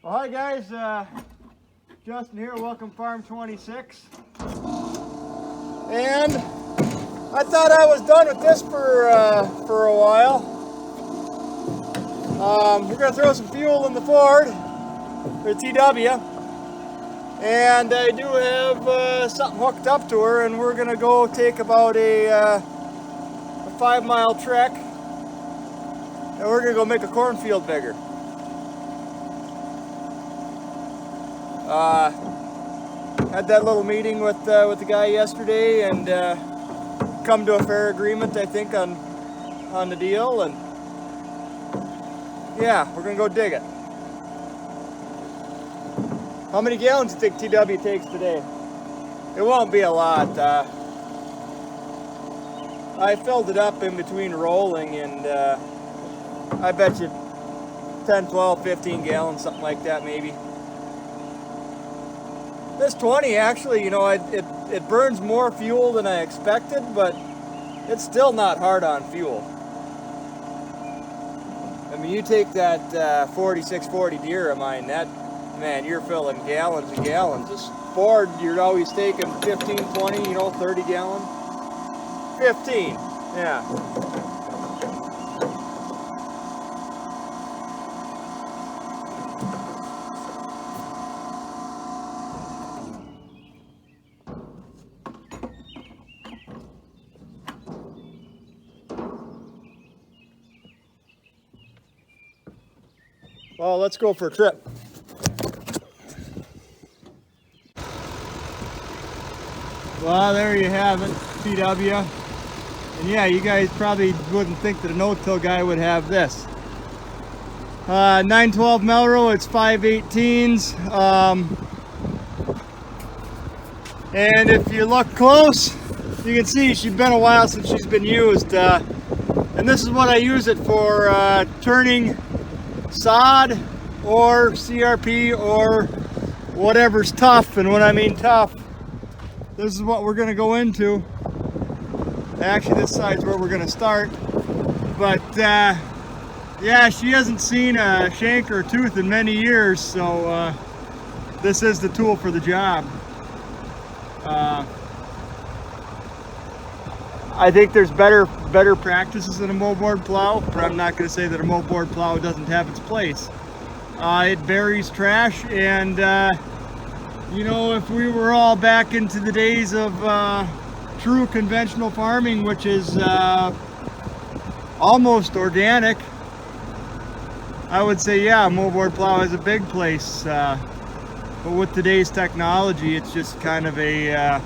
Well, hi guys, Justin here, welcome Farm 26. And I thought I was done with this for a while. We're going to throw some fuel in the Ford, or TW. And I do have something hooked up to her, and we're going to go take about a 5-mile trek. And we're going to go make a cornfield bigger. Had that little meeting with the guy yesterday, and come to a fair agreement, I think, on the deal. And yeah, we're gonna go dig it. How many gallons do you think TW takes today? It won't be a lot. I filled it up in between rolling, and I bet you 10, 12, 15 gallons, something like that maybe. This 20 actually, you know, it burns more fuel than I expected, but it's still not hard on fuel. I mean, you take that 4640 Deere of mine, man, you're filling gallons and gallons. This Ford, you're always taking 15, 20, you know, 30 gallon. 15, yeah. Well, let's go for a trip. Well, there you have it, TW. And yeah, you guys probably wouldn't think that a no-till guy would have this. 912 Melroe, it's 518s. And if you look close, you can see she's been a while since she's been used. And this is what I use it for, turning sod or CRP or whatever's tough. And when I mean tough, this is what we're going to go into. Actually, this side's where we're going to start. But yeah, she hasn't seen a shank or a tooth in many years, so this is the tool for the job. I think there's better practices in a moldboard plow, but I'm not going to say that a moldboard plow doesn't have its place. It buries trash, and you know, if we were all back into the days of true conventional farming, which is almost organic, I would say, yeah, a moldboard plow has a big place. But with today's technology, it's just kind of a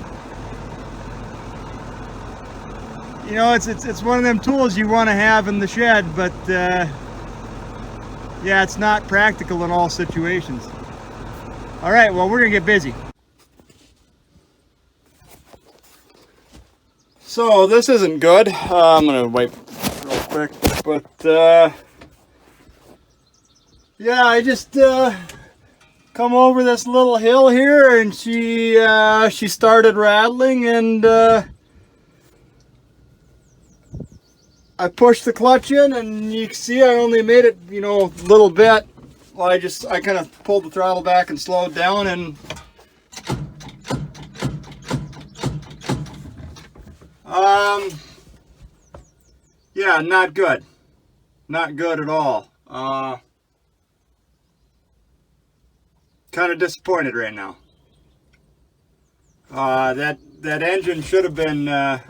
you know, it's one of them tools you want to have in the shed, but yeah, it's not practical in all situations. All right, well, we're gonna get busy. So this isn't good. I'm gonna wipe real quick, but yeah, I just come over this little hill here, and she started rattling, and I pushed the clutch in, and you can see I only made it, you know, a little bit. Well, I kind of pulled the throttle back and slowed down, and yeah, not good. Not good at all. Kind of disappointed right now. That engine should have been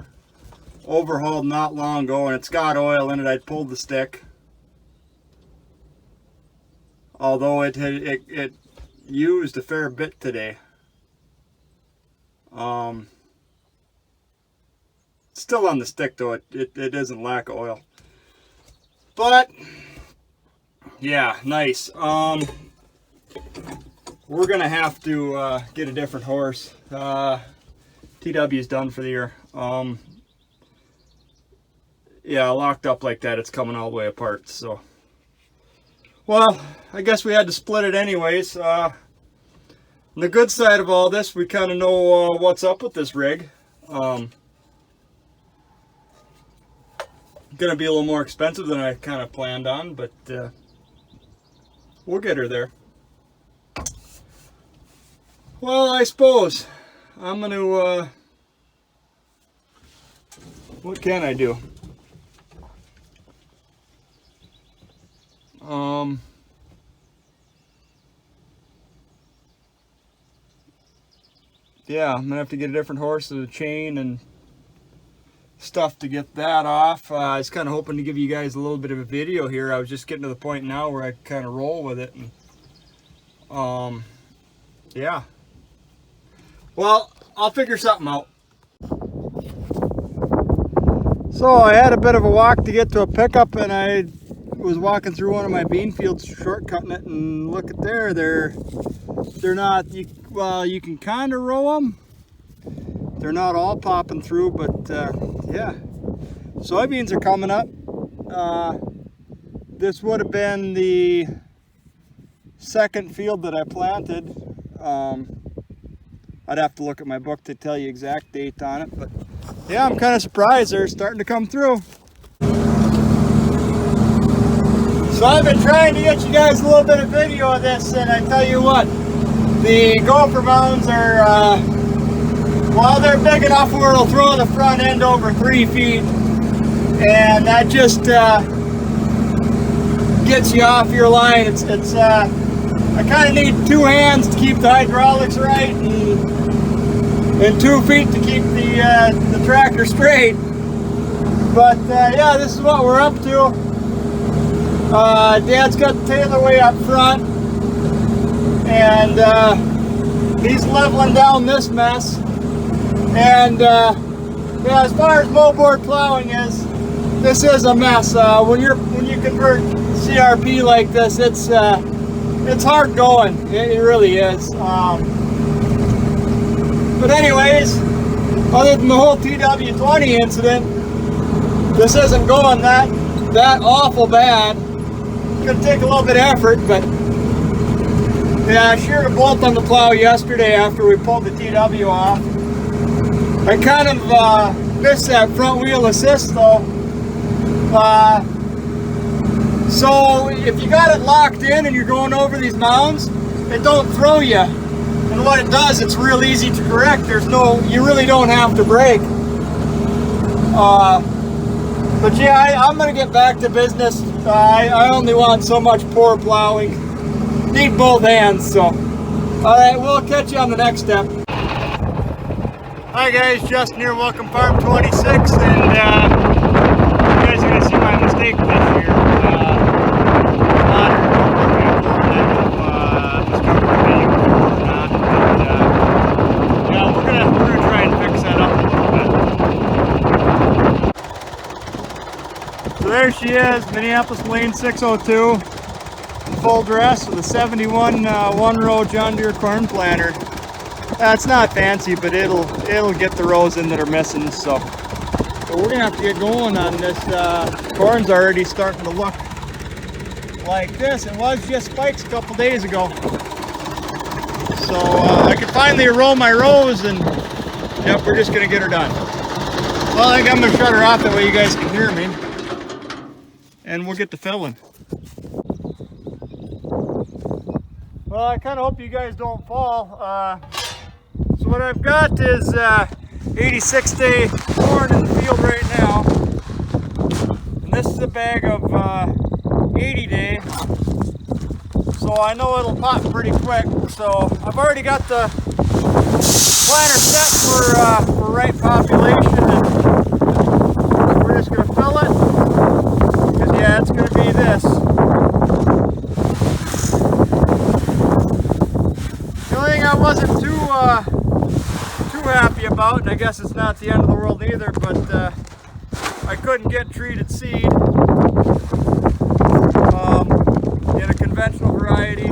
overhauled not long ago, and it's got oil in it. I pulled the stick, although it used a fair bit today. Still on the stick though. It isn't lack of oil, but yeah, nice. We're gonna have to get a different horse. TW's done for the year. Yeah, locked up like that, it's coming all the way apart. So, well, I guess we had to split it anyways. The good side of all this, we kind of know what's up with this rig. Gonna be a little more expensive than I kind of planned on, but we'll get her there. Well, I suppose I'm going to, what can I do? Yeah, I'm going to have to get a different horse with a chain and stuff to get that off. I was kind of hoping to give you guys a little bit of a video here. I was just getting to the point now where I kind of roll with it. And, yeah. Well, I'll figure something out. So I had a bit of a walk to get to a pickup, and I was walking through one of my bean fields, shortcutting it, and look at there, they're not, well, you can kind of row them. They're not all popping through, but yeah, soybeans are coming up. This would have been the second field that I planted. I'd have to look at my book to tell you exact date on it, but yeah, I'm kind of surprised they're starting to come through. So I've been trying to get you guys a little bit of video of this, and I tell you what, the gopher mounds are, well, they're big enough where it'll throw the front end over 3 feet, and that just gets you off your line. I kind of need 2 hands to keep the hydraulics right, and 2 feet to keep the tractor straight. But yeah, this is what we're up to. Dad's got the trailer way up front, and he's leveling down this mess. And yeah, as far as moldboard plowing is, this is a mess. When you convert CRP like this, it's hard going. It really is. But anyways, other than the whole TW20 incident, this isn't going that awful bad. It's gonna take a little bit of effort, but yeah, I sheared a bolt on the plow yesterday after we pulled the TW off. I kind of missed that front wheel assist though. So if you got it locked in and you're going over these mounds, it don't throw you. And what it does, it's real easy to correct. You really don't have to brake. But yeah, I'm gonna get back to business. I only want so much poor plowing. Need both hands, so. All right, we'll catch you on the next step. Hi guys, Justin here, welcome Farm 26, and you guys are gonna see my mistake this year. Yeah, we're gonna try and fix that up a little bit. So there she is, Minneapolis Lane 602, in full dress with a 71 one-row John Deere corn planter. It's not fancy, but it'll get the rows in that are missing. So we're gonna have to get going on this. Corn's already starting to look like this. It was just spikes a couple days ago. So I can finally roll my rows, and yep, we're just gonna get her done. Well, I think I'm gonna shut her off, that way you guys can hear me, and we'll get to filling. Well, I kind of hope you guys don't fall. So what I've got is 86-day corn in the field right now, and this is a bag of 80-day, so I know it'll pop pretty quick. So I've already got the planter set for right population, and we're just going to fill it, because yeah, it's going to be this. The only thing I wasn't too happy about, and I guess it's not the end of the world either, but I couldn't get treated seed in a conventional variety.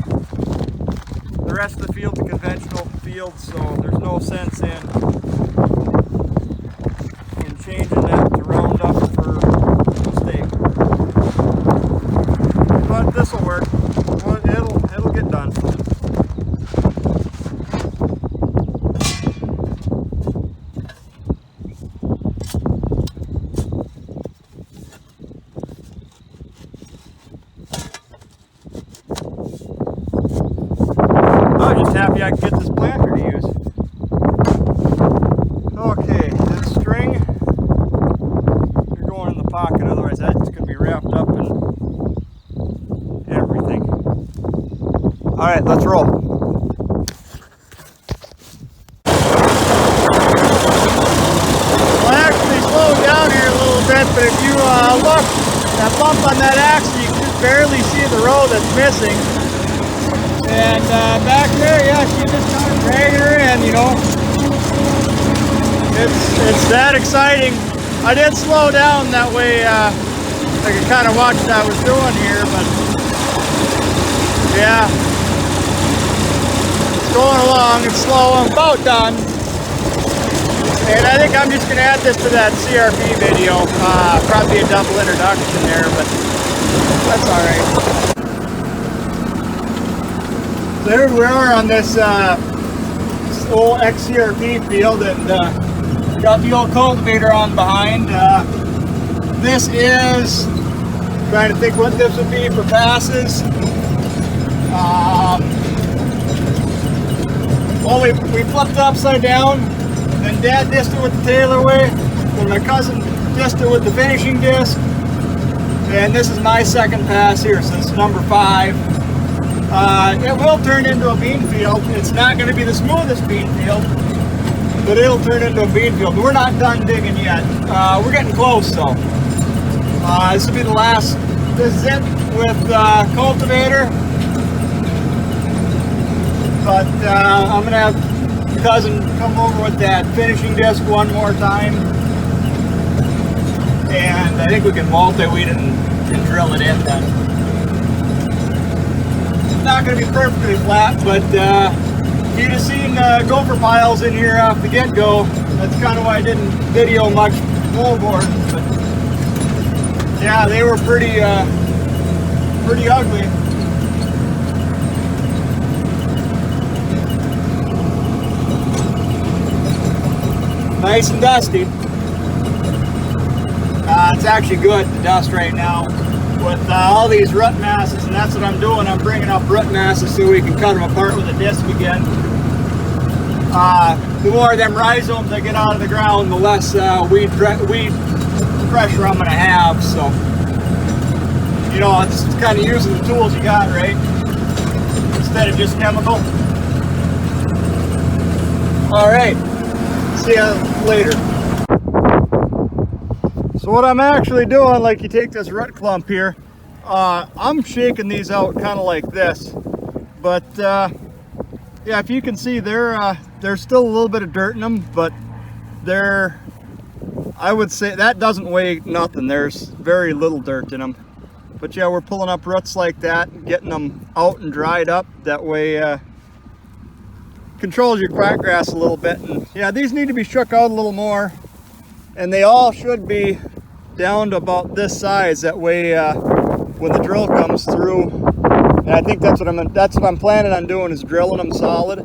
The rest of the field's a conventional field, so there's no sense in changing that to Roundup for mistake. But this will work. It'll get done. I was just happy I could get this planter to use. Okay, this string, you're going in the pocket, otherwise that's going to be wrapped up in everything. Alright, let's roll. Well, actually slowed down here a little bit, but if you look, that bump on that axle, you can just barely see the row that's missing. And back there, yeah, she's just kind of dragging her in, you know. It's that exciting. I did slow down that way I could kind of watch what I was doing here, but yeah, it's going along. It's slow. I'm about done. And I think I'm just going to add this to that CRP video. Probably a double introduction there, but that's all right. So here we are on this old ex-CRP field, and got the old cultivator on behind. This is, trying to think what this would be for passes. Well, we flipped it upside down, then Dad dished it with the Taylor way, then my cousin dished it with the finishing disc, and this is my second pass here, so this is number 5. It will turn into a bean field. It's not going to be the smoothest bean field, but it'll turn into a bean field. We're not done digging yet. We're getting close, though. This will be the last. This is it with cultivator. But I'm going to have cousin come over with that finishing disc one more time. And I think we can multi-weed it and drill it in then. It's not going to be perfectly flat, but you'd have seen gopher piles in here off the get-go. That's kind of why I didn't video much moldboard. But yeah, they were pretty ugly. Nice and dusty. It's actually good, the dust right now, with all these rut masses, and that's what I'm doing. I'm bringing up rut masses so we can cut them apart with a disc again. The more of them rhizomes that get out of the ground, the less weed pressure I'm going to have. So, you know, it's kind of using the tools you got, right? Instead of just chemical. All right. See you later. So what I'm actually doing, like you take this rut clump here, I'm shaking these out kind of like this. But yeah, if you can see, there's still a little bit of dirt in them, but I would say that doesn't weigh nothing. There's very little dirt in them. But yeah, we're pulling up ruts like that and getting them out and dried up. That way controls your quackgrass a little bit. And yeah, these need to be shook out a little more, and they all should be down to about this size. That way when the drill comes through, and I think that's what I'm planning on doing, is drilling them solid.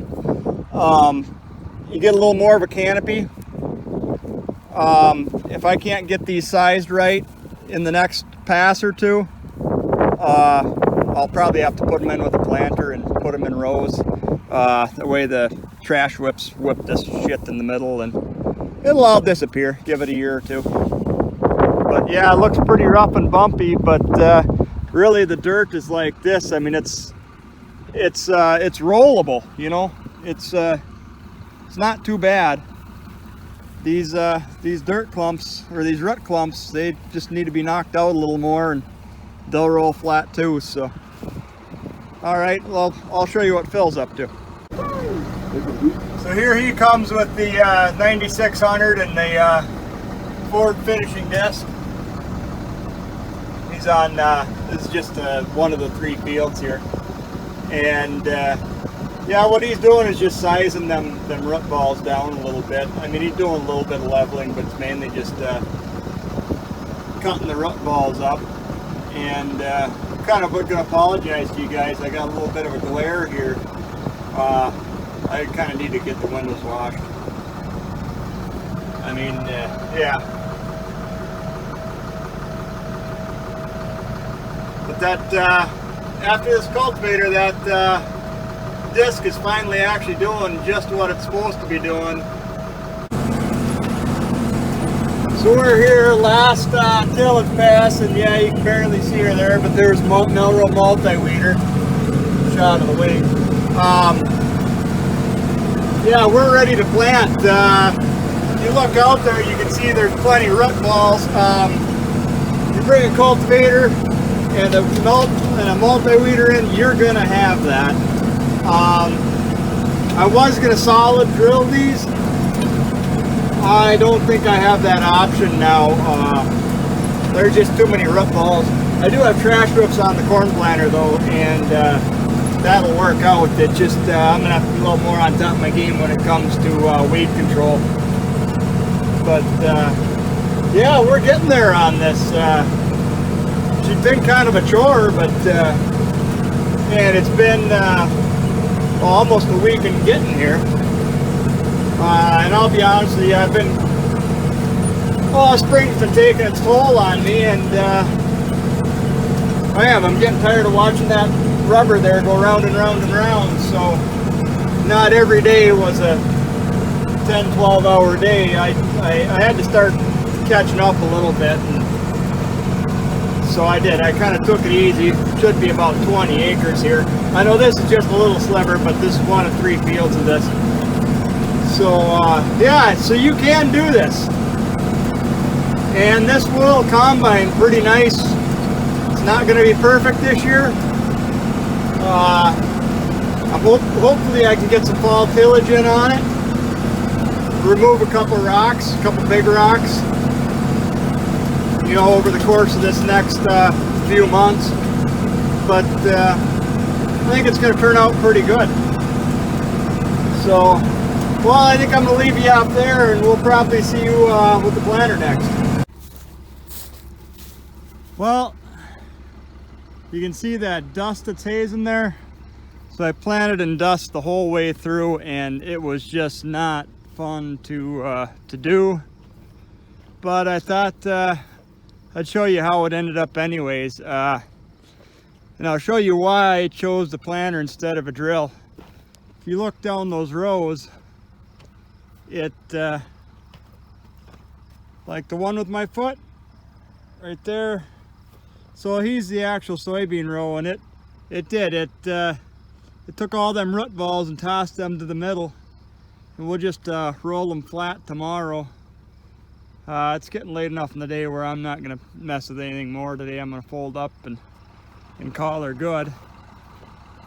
You get a little more of a canopy. If I can't get these sized right in the next pass or two, I'll probably have to put them in with a planter and put them in rows. The way the trash whips whip this shit in the middle, and it'll all disappear. Give it a year or two. But yeah, it looks pretty rough and bumpy, but really the dirt is like this. I mean, it's rollable, you know. It's not too bad. These dirt clumps, or these rut clumps, they just need to be knocked out a little more, and they'll roll flat too. So all right, well, I'll show you what Phil's up to. So here he comes with the 9600 and the Ford finishing disc. He's on, this is just one of the 3 fields here. And yeah, what he's doing is just sizing them rut balls down a little bit. I mean, he's doing a little bit of leveling, but it's mainly just cutting the rut balls up. And kind of going to apologize to you guys. I got a little bit of a glare here. I kind of need to get the windows washed. I mean, yeah. But that after this cultivator, that disc is finally actually doing just what it's supposed to be doing. So we're here, last tillage pass, and yeah, you can barely see her there, but there's Melroe multi-weeder. Shot of the way. Yeah, we're ready to plant. If you look out there, you can see there's plenty of root balls. You bring a cultivator and a multi-weeder in, you're gonna have that. I was gonna solid drill these. I don't think I have that option now. There's just too many root balls. I do have trash roofs on the corn planter though, and that'll work out. It just I'm gonna have to be a little more on top of my game when it comes to weed control. But yeah, we're getting there on this. She's been kind of a chore, but and it's been almost a week in getting here. And I'll be honest with you, I've been, spring's been taking its toll on me, and I'm getting tired of watching that rubber there go round and round and round. So not every day was a 10-12 hour day. I had to start catching up a little bit, and so I did. I kind of took it easy. Should be about 20 acres here. I know this is just a little sliver, but this is one of 3 fields of this. So yeah, so you can do this, and this will combine pretty nice. It's not going to be perfect this year. Hopefully I can get some fall tillage in on it, remove a couple rocks, a couple big rocks, you know, over the course of this next few months. But I think it's going to turn out pretty good. So, well, I think I'm going to leave you out there, and we'll probably see you with the planter next. Well, you can see that dust that's hazing there. So I planted in dust the whole way through, and it was just not fun to do. But I thought I'd show you how it ended up anyways. And I'll show you why I chose the planter instead of a drill. If you look down those rows, it like the one with my foot right there, so he's the actual soybean row, and it took all them root balls and tossed them to the middle, and we'll just roll them flat tomorrow. It's getting late enough in the day where I'm not gonna mess with anything more today. I'm gonna fold up and call her good.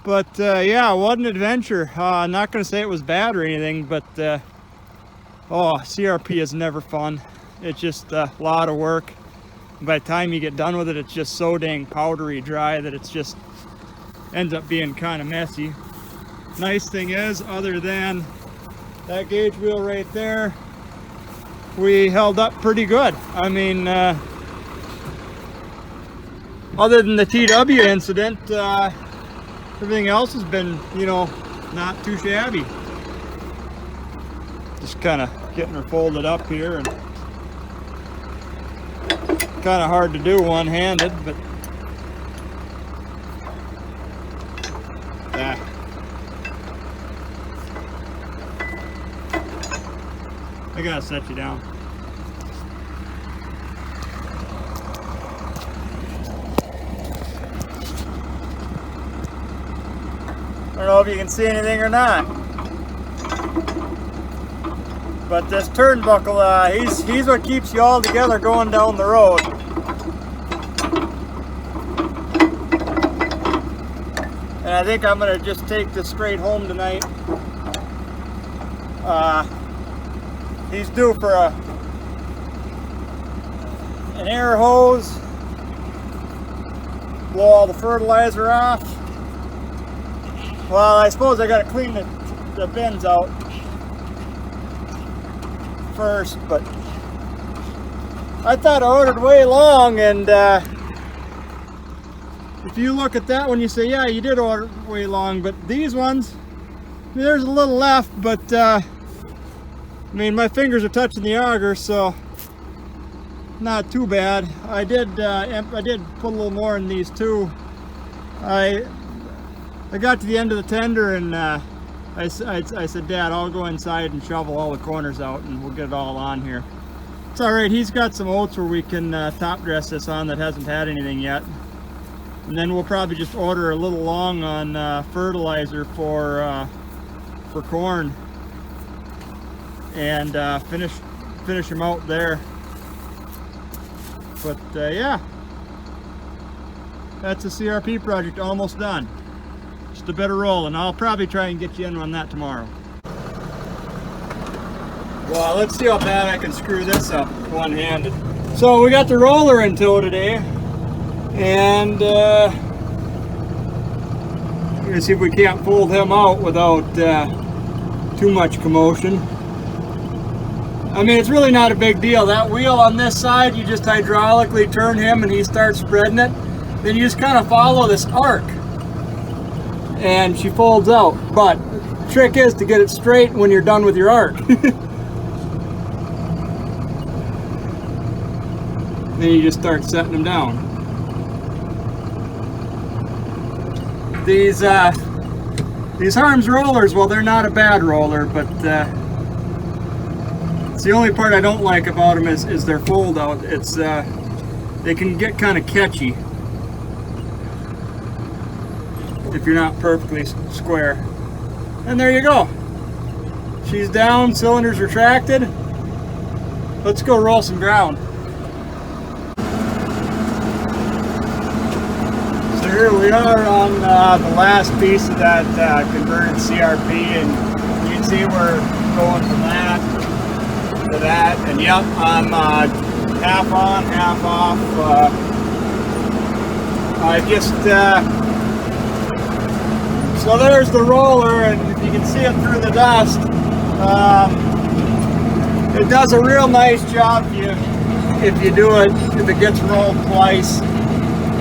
But yeah, what an adventure. I'm not gonna say it was bad or anything, but CRP is never fun. It's just a lot of work. By the time you get done with it, it's just so dang powdery dry that it's just ends up being kind of messy. Nice thing is, other than that gauge wheel right there, we held up pretty good. I mean, other than the TW incident, everything else has been, you know, not too shabby. Just kind of getting her folded up here, and kind of hard to do one-handed, but yeah. I gotta set you down. I don't know if you can see anything or not, but this turnbuckle, he's what keeps you all together going down the road. And I think I'm gonna just take this straight home tonight. He's due for an air hose, blow all the fertilizer off. Well, I suppose I gotta clean the bins out first, but I thought I ordered way long, and if you look at that one, you say, yeah, you did order way long, but these ones, I mean, there's a little left, but I mean, my fingers are touching the auger, so not too bad. I did put a little more in these too. I got to the end of the tender and I said, Dad, I'll go inside and shovel all the corners out and we'll get it all on here. It's all right. He's got some oats where we can top dress this on that hasn't had anything yet. And then we'll probably just order a little long on fertilizer for corn and finish them out there. But yeah, that's the CRP project almost done. Just a bit of rolling. I'll probably try and get you in on that tomorrow. Well, let's see how bad I can screw this up one-handed. So we got the roller in tow today, and we're gonna see if we can't fold him out without too much commotion. I mean, it's really not a big deal. That wheel on this side, you just hydraulically turn him and he starts spreading it. Then you just kind of follow this arc and she folds out. But the trick is to get it straight when you're done with your arc. Then you just start setting them down. These Harms rollers, well, they're not a bad roller, but it's the only part I don't like about them is their fold out. It's they can get kind of catchy if you're not perfectly square. And there you go. She's down, cylinders retracted. Let's go roll some ground. So here we are on the last piece of that converted CRP, and you can see we're going from that to that, and yep, I'm half on, half off. I just so there's the roller, and if you can see it through the dust, it does a real nice job if you do it, if it gets rolled twice,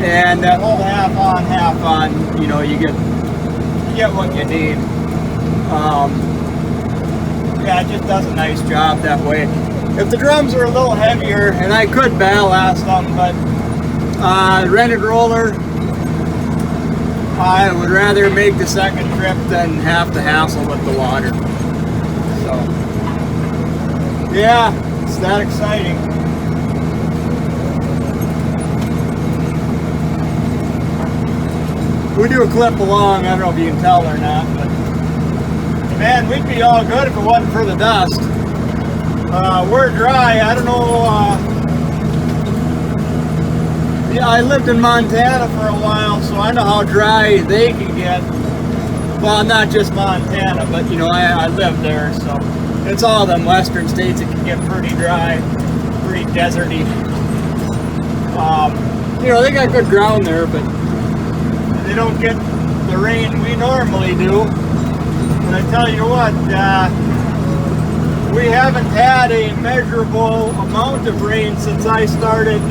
and that whole half on, you know, you get what you need. Yeah, it just does a nice job that way. If the drums are a little heavier, and I could ballast them, but rented roller, I would rather make the second trip than have to hassle with the water. So, yeah, it's that exciting. We do a clip along, I don't know if you can tell or not, but man, we'd be all good if it wasn't for the dust. We're dry, I don't know, yeah, I lived in Montana for a while, so I know how dry they can get. Well, not just Montana, but you know, I lived there, so it's all them western states that can get pretty dry, pretty deserty. You know, they got good ground there, but they don't get the rain we normally do. And I tell you what, we haven't had a measurable amount of rain since I started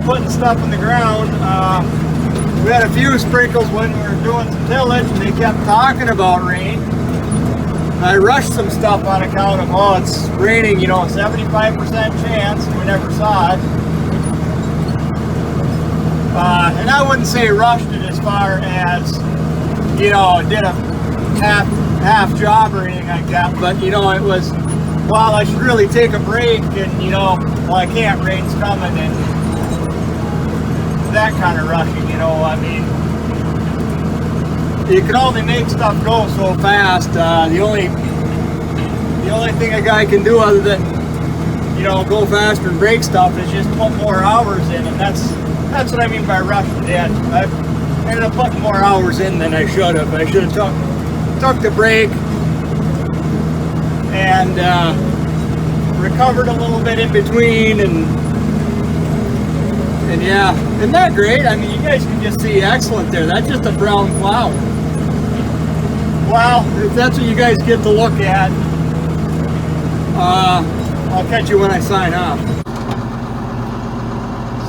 putting stuff in the ground. We had a few sprinkles when we were doing some tillage, and they kept talking about rain. I rushed some stuff on account of, oh, it's raining, you know, 75% chance, and we never saw it. And I wouldn't say rushed it as far as, you know, did a half job or anything like that, but you know, it was, well, I should really take a break, and you know, well, I can't, rain's coming, and that kind of rushing, you know. I mean, you can only make stuff go so fast. The only thing a guy can do other than, you know, go faster and break stuff is just put more hours in, and that's what I mean by rushing it. I've ended up putting more hours in than I should have. I should have took the break and recovered a little bit in between, and yeah, isn't that great? I mean, you guys can just see excellent there. That's just a brown plow. Well, if that's what you guys get to look at, I'll catch you when I sign off.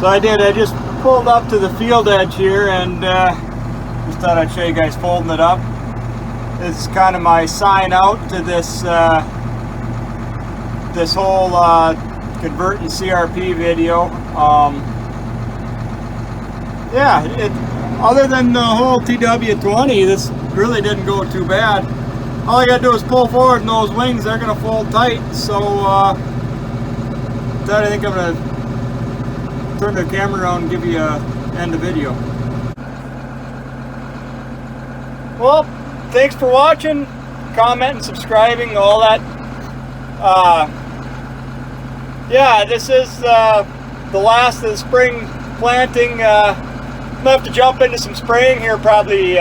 So I just pulled up to the field edge here, and just thought I'd show you guys folding it up. This is kind of my sign out to this this whole converting CRP video. Yeah, other than the whole TW20, this really didn't go too bad. All I gotta do is pull forward and those wings, they're gonna fold tight. So that I think I'm gonna turn the camera around and give you a end of video. Well, thanks for watching, commenting, subscribing, all that. Yeah, this is the last of the spring planting. I'm gonna have to jump into some spraying here probably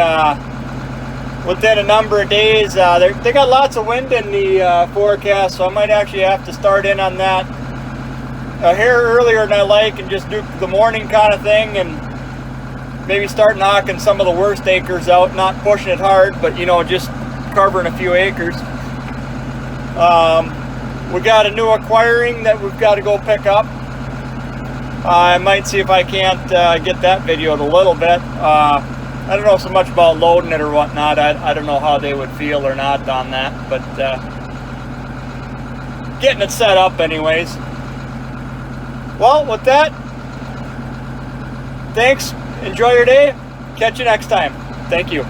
within a number of days. They got lots of wind in the forecast, so I might actually have to start in on that here earlier than I like and just do the morning kind of thing, and maybe start knocking some of the worst acres out, not pushing it hard, but you know, just covering a few acres. We got a new acquiring that we've got to go pick up. I might see if I can't get that videoed a little bit. I don't know so much about loading it or whatnot. I don't know how they would feel or not on that, but getting it set up anyways. Well, with that, thanks. Enjoy your day. Catch you next time. Thank you.